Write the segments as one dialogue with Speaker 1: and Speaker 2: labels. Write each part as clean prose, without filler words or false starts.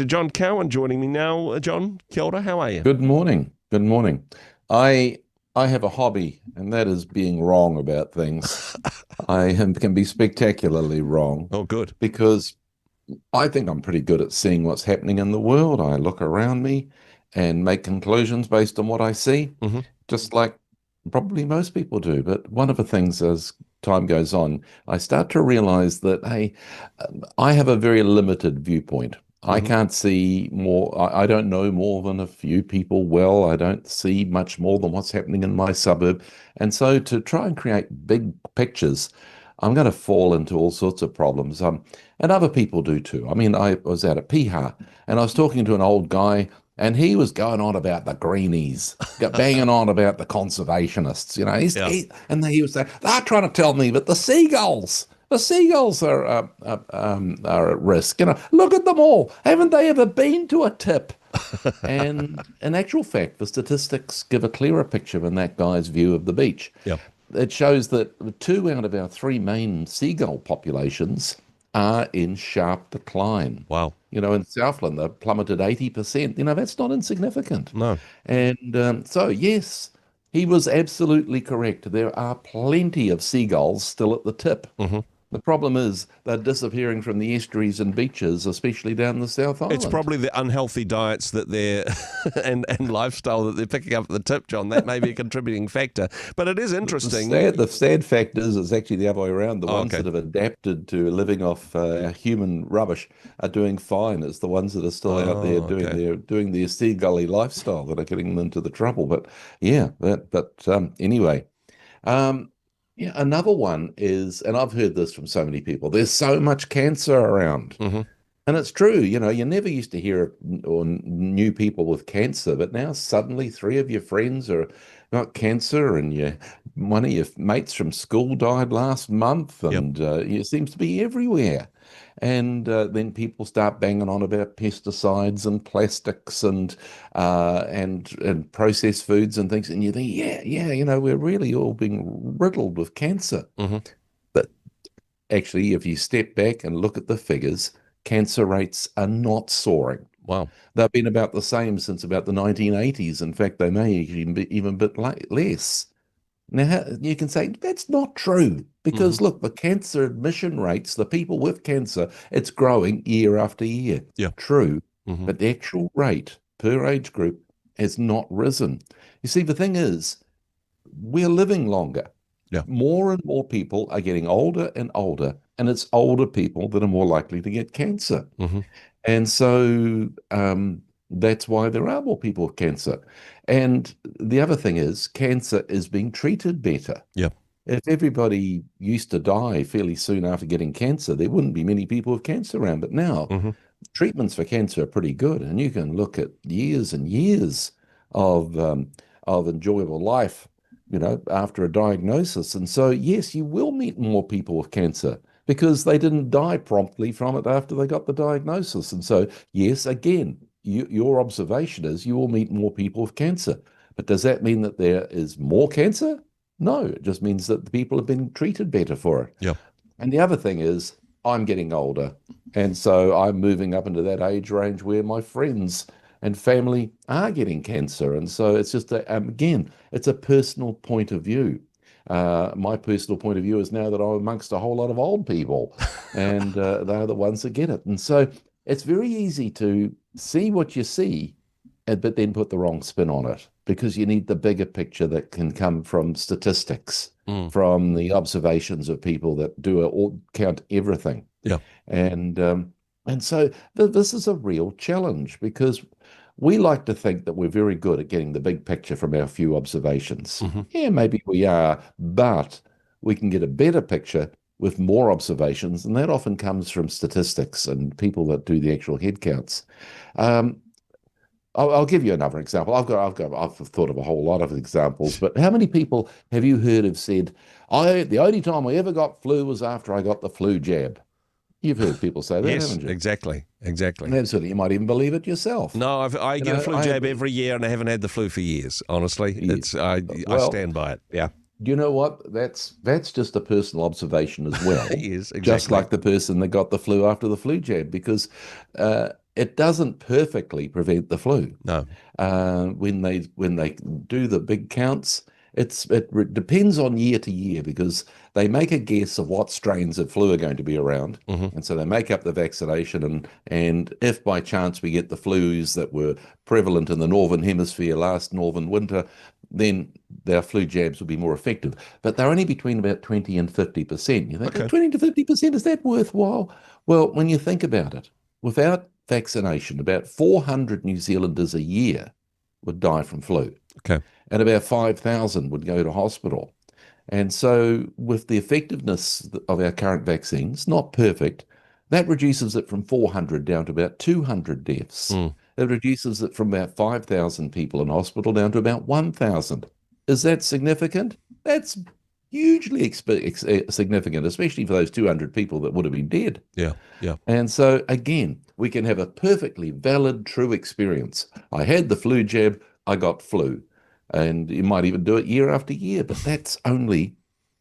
Speaker 1: John Cowan joining me now. John, kia ora, how are you?
Speaker 2: Good morning. Good morning. I I have a hobby, and that is being wrong about things. Can be spectacularly wrong
Speaker 1: Oh, good.
Speaker 2: because I think I'm pretty good at seeing what's happening in the world. I look around me and make conclusions based on what I see,
Speaker 1: Hmm.
Speaker 2: just like probably most people do. But one of the things as time goes on, I start to realize that, hey, I have a very limited viewpoint. I
Speaker 1: Hmm.
Speaker 2: can't see more. I don't know more than a few people well. I don't see much more than what's happening in my suburb. And so to try and create big pictures, I'm going to fall into all sorts of problems. And other people do too. I mean, I was at a piha and I was talking to an old guy and he was going on about the greenies, banging on about the conservationists.
Speaker 1: Yeah.
Speaker 2: And he was saying, they're trying to tell me that the seagulls are at risk. Look at them all. Haven't they ever been to a tip? And in actual fact, the statistics give a clearer picture than that guy's view of the beach.
Speaker 1: Yeah.
Speaker 2: It shows that two out of our three main seagull populations are in sharp decline.
Speaker 1: Wow.
Speaker 2: In Southland, they've plummeted 80%. That's not insignificant.
Speaker 1: No.
Speaker 2: And so, yes, he was absolutely correct. There are plenty of seagulls still at the tip.
Speaker 1: Hmm.
Speaker 2: The problem is they're disappearing from the estuaries and beaches, especially down the South
Speaker 1: It's
Speaker 2: Island.
Speaker 1: probably the unhealthy diets that they're and lifestyle that they're picking up at the tip, John. That may be a contributing factor. But it is
Speaker 2: The
Speaker 1: interesting.
Speaker 2: sad, the sad fact is, it's actually the other way around. The
Speaker 1: Oh,
Speaker 2: ones
Speaker 1: okay.
Speaker 2: that have adapted to living off human rubbish are doing fine. It's the ones that are still out there
Speaker 1: Oh,
Speaker 2: doing
Speaker 1: okay.
Speaker 2: their seagully lifestyle that are getting them into the trouble. But yeah, anyway, um, yeah, another one is, and I've heard this from so many people. There's so much cancer around.
Speaker 1: Hmm.
Speaker 2: And it's true, you never used to hear or knew people with cancer, but now suddenly three of your friends are got cancer, and one of your mates from school died last month,
Speaker 1: Yep.
Speaker 2: and it seems to be everywhere. And then people start banging on about pesticides and plastics and processed foods and things, and you think, yeah, yeah, we're really all being riddled with cancer.
Speaker 1: Hmm.
Speaker 2: But actually, if you step back and look at the figures, cancer rates are not soaring.
Speaker 1: Wow.
Speaker 2: They've been about the same since about the 1980s. In fact, they may even be less. Now, you can say that's not true
Speaker 1: Hmm.
Speaker 2: because look, the cancer admission rates, the people with cancer, it's growing year after year.
Speaker 1: Yeah.
Speaker 2: True,
Speaker 1: Hmm.
Speaker 2: but the actual rate per age group has not risen. You see, the thing is, we're living longer.
Speaker 1: Yeah.
Speaker 2: More and more people are getting older and older, and it's older people that are more likely to get cancer.
Speaker 1: Hmm.
Speaker 2: And so that's why there are more people with cancer. And the other thing is, cancer is being treated better.
Speaker 1: Yeah.
Speaker 2: If everybody used to die fairly soon after getting cancer, there wouldn't be many people with cancer around. But now,
Speaker 1: Hmm.
Speaker 2: treatments for cancer are pretty good, and you can look at years and years of um, of enjoyable life, after a diagnosis. And so, yes, you will meet more people with cancer because they didn't die promptly from it after they got the diagnosis. And so, yes, again, your observation is you will meet more people with cancer. But does that mean that there is more cancer? No, it just means that the people have been treated better for it.
Speaker 1: Yeah.
Speaker 2: And the other thing is, I'm getting older. And so I'm moving up into that age range where my friends and family are getting cancer. And so it's just, again, it's a personal point of view. My personal point of view is now that I'm amongst a whole lot of old people, and they're the ones that get it. And so it's very easy to see what you see, but then put the wrong spin on it because you need the bigger picture that can come from statistics,
Speaker 1: Mm.
Speaker 2: from the observations of people that do all count everything.
Speaker 1: Yeah.
Speaker 2: And so this is a real challenge because we like to think that we're very good at getting the big picture from our few observations.
Speaker 1: Hmm.
Speaker 2: Yeah, maybe we are, but we can get a better picture with more observations, and that often comes from statistics and people that do the actual head counts. Um, I'll give you another example. I've thought of a whole lot of examples, but how many people have you heard have said, the only time I ever got flu was after I got the flu jab? You've heard people say that,
Speaker 1: Yes,
Speaker 2: haven't you?
Speaker 1: exactly.
Speaker 2: And
Speaker 1: Exactly.
Speaker 2: absolutely, you might even believe it yourself.
Speaker 1: No, I get a flu
Speaker 2: I had
Speaker 1: jab every year, and I haven't had the flu for years. Honestly,
Speaker 2: yeah,
Speaker 1: I
Speaker 2: well,
Speaker 1: stand by it. Yeah.
Speaker 2: you know what? That's just a personal observation as well,
Speaker 1: Yes,
Speaker 2: just
Speaker 1: exactly.
Speaker 2: like the person that got the flu after the flu jab, because it doesn't perfectly prevent the flu.
Speaker 1: No.
Speaker 2: When they do the big counts, depends on year to year because they make a guess of what strains of flu are going to be around,
Speaker 1: Hmm.
Speaker 2: and so they make up the vaccination. And if by chance we get the flus that were prevalent in the northern hemisphere last northern winter, then their flu jabs will be more effective. But they're only between about 20 and 50%. You think,
Speaker 1: Okay.
Speaker 2: 20 to 50%, is that worthwhile? Well, when you think about it, without vaccination, about 400 New Zealanders a year would die from flu,
Speaker 1: Okay.
Speaker 2: and about 5,000 would go to hospital. And so, with the effectiveness of our current vaccines, not perfect, that reduces it from 400 down to about 200 deaths.
Speaker 1: Mm.
Speaker 2: It reduces it from about 5,000 people in hospital down to about 1,000. Is that significant? That's hugely significant, especially for those 200 people that would have been dead.
Speaker 1: Yeah. Yeah.
Speaker 2: And so, again, we can have a perfectly valid, true experience. I had the flu jab, I got flu. And you might even do it year after year, but that's only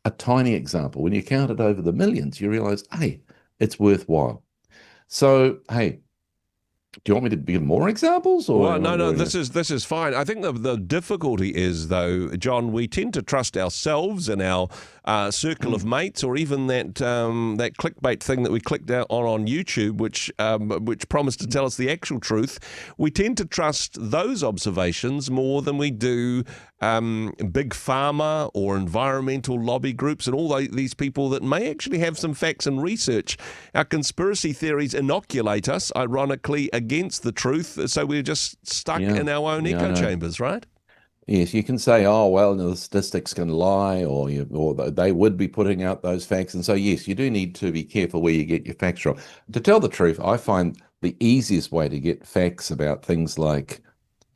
Speaker 2: a tiny example. When you count it over the millions, you realize, hey, it's worthwhile. So, hey, do you want me to give more examples
Speaker 1: Well, no, no,
Speaker 2: or
Speaker 1: this is fine. I think the difficulty is, though, John, we tend to trust ourselves and our circle of mates, or even that clickbait thing that we clicked out on YouTube, which promised to tell us the actual truth. We tend to trust those observations more than we do big pharma or environmental lobby groups and all these people that may actually have some facts and research. Our conspiracy theories inoculate us, ironically, against the truth, so we're just stuck
Speaker 2: yeah,
Speaker 1: in our own
Speaker 2: yeah, I
Speaker 1: echo
Speaker 2: know.
Speaker 1: chambers, right?
Speaker 2: Yes, you can say, oh, well, the statistics can lie, or they would be putting out those facts. And so, yes, you do need to be careful where you get your facts from. To tell the truth, I find the easiest way to get facts about things like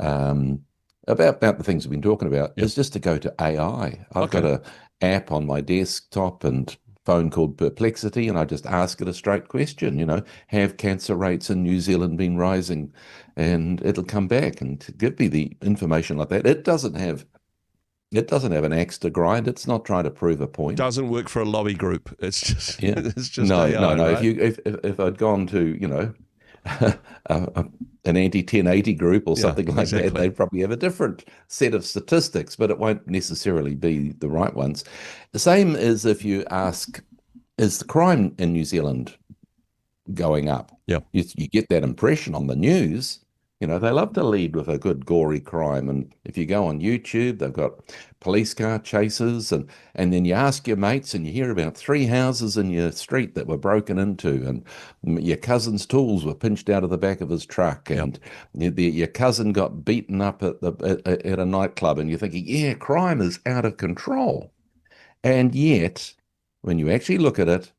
Speaker 2: um, about the things we've been talking about
Speaker 1: Yeah.
Speaker 2: is just to go to AI. I've got
Speaker 1: Okay.
Speaker 2: a app on my desktop and phone called Perplexity, and I just ask it a straight question, have cancer rates in New Zealand been rising? And it'll come back and give me the information like that. It doesn't have an axe to grind. It's not trying to prove a point.
Speaker 1: Doesn't work for a lobby group. It's just
Speaker 2: Yeah.
Speaker 1: it's just
Speaker 2: No, no,
Speaker 1: AI,
Speaker 2: no. If
Speaker 1: right?
Speaker 2: you if I'd gone to, a, an anti-1080 group or
Speaker 1: Yeah,
Speaker 2: something like that,
Speaker 1: exactly.
Speaker 2: they'd probably have a different set of statistics, but it won't necessarily be the right ones. The same as if you ask, is the crime in New Zealand going up?
Speaker 1: Yeah.
Speaker 2: You get that impression on the news. They love to lead with a good gory crime. And if you go on YouTube, they've got police car chases, and then you ask your mates and you hear about 3 houses in your street that were broken into, and your cousin's tools were pinched out of the back of his truck,
Speaker 1: Yeah.
Speaker 2: and your cousin got beaten up at a nightclub, and you're thinking, yeah, crime is out of control. And yet, when you actually look at it,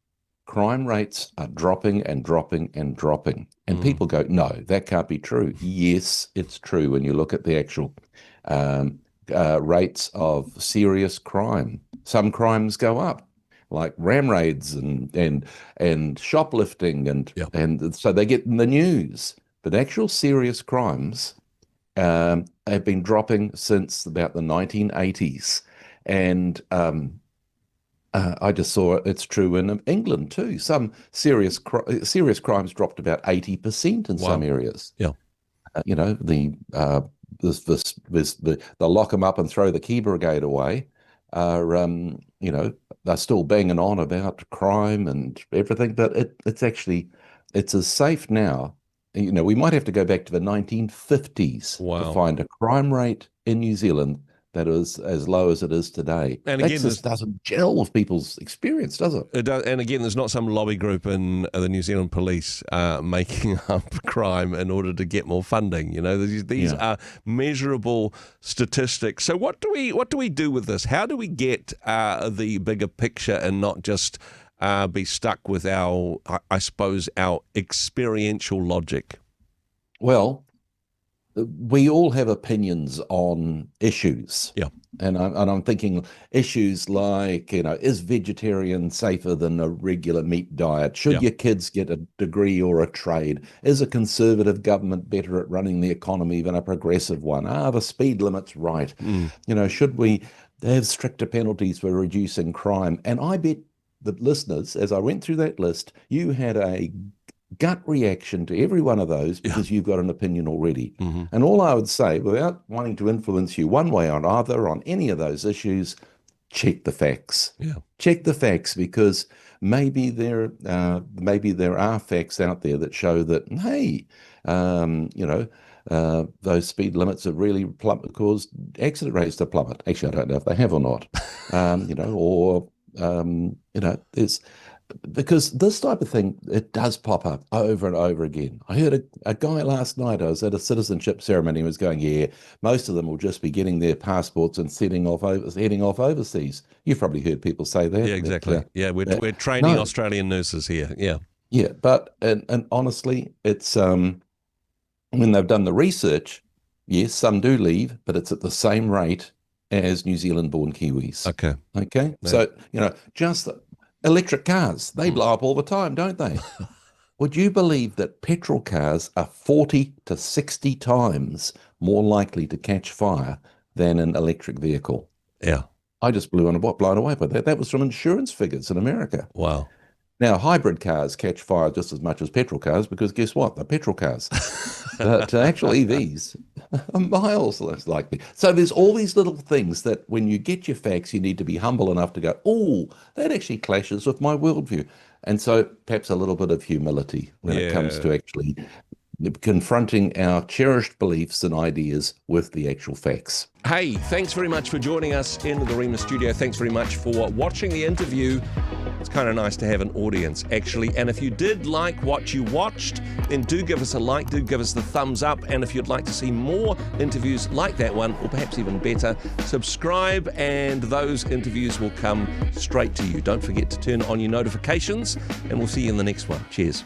Speaker 2: crime rates are dropping and dropping and dropping. And
Speaker 1: Mm.
Speaker 2: people go, no, that can't be true. Yes, it's true when you look at the actual um, rates of serious crime. Some crimes go up, like ram raids and shoplifting, and
Speaker 1: Yeah.
Speaker 2: and so they get in the news. But actual serious crimes have been dropping since about the 1980s. And I just saw it's true in England too. Some serious crimes dropped about 80% in some
Speaker 1: Wow.
Speaker 2: areas.
Speaker 1: Yeah.
Speaker 2: They'll lock them up and throw the Key Brigade away. They're still banging on about crime and everything, but it's as safe now. We might have to go back to the 1950s to
Speaker 1: Wow.
Speaker 2: find a crime rate in New Zealand that is as low as it is today.
Speaker 1: And
Speaker 2: That
Speaker 1: again,
Speaker 2: just doesn't gel with people's experience, does it?
Speaker 1: and again, there's not some lobby group in the New Zealand Police making up crime in order to get more funding. These
Speaker 2: Yeah.
Speaker 1: are measurable statistics. So what do we do with this? How do we get the bigger picture and not just be stuck with I suppose, our experiential logic?
Speaker 2: Well, we all have opinions on issues.
Speaker 1: Yeah.
Speaker 2: And I'm thinking issues like, is vegetarian safer than a regular meat diet? Should
Speaker 1: Yeah.
Speaker 2: your kids get a degree or a trade? Is a conservative government better at running the economy than a progressive one? Are the speed limits right?
Speaker 1: Mm.
Speaker 2: Should we have stricter penalties for reducing crime? And I bet the listeners, as I went through that list, you had a gut reaction to every one of those because you've got an opinion already. And all I would say, without wanting to influence you one way or other on any of those issues, check the facts.
Speaker 1: Yeah.
Speaker 2: Check the facts, because maybe there are facts out there that show that, hey, those speed limits have really caused accident rates to plummet. Actually, I don't know if they have or not. There's because this type of thing, it does pop up over and over again. I heard a guy last night, I was at a citizenship ceremony, and was going, yeah, most of them will just be getting their passports and heading off overseas. You've probably heard people say that.
Speaker 1: Yeah, exactly. We're training Australian nurses here. Yeah.
Speaker 2: Yeah, but and honestly, it's when they've done the research, yes, some do leave, but it's at the same rate as New Zealand-born Kiwis.
Speaker 1: Okay.
Speaker 2: Okay. No. So, just electric cars, they blow up all the time, don't they? Would you believe that petrol cars are 40 to 60 times more likely to catch fire than an electric vehicle?
Speaker 1: Yeah.
Speaker 2: I just blown away by that. That was from insurance figures in America.
Speaker 1: Wow.
Speaker 2: Now, hybrid cars catch fire just as much as petrol cars, because guess what? They're petrol cars. But actually, EVs are miles less likely. So there's all these little things that when you get your facts, you need to be humble enough to go, oh, that actually clashes with my worldview. And so perhaps a little bit of humility when it comes to actually confronting our cherished beliefs and ideas with the actual facts.
Speaker 1: Hey, thanks very much for joining us in the Rhema studio. Thanks very much for watching the interview. It's kind of nice to have an audience, actually. And if you did like what you watched, then do give us a like, do give us the thumbs up. And if you'd like to see more interviews like that one, or perhaps even better, subscribe and those interviews will come straight to you. Don't forget to turn on your notifications, and we'll see you in the next one. Cheers.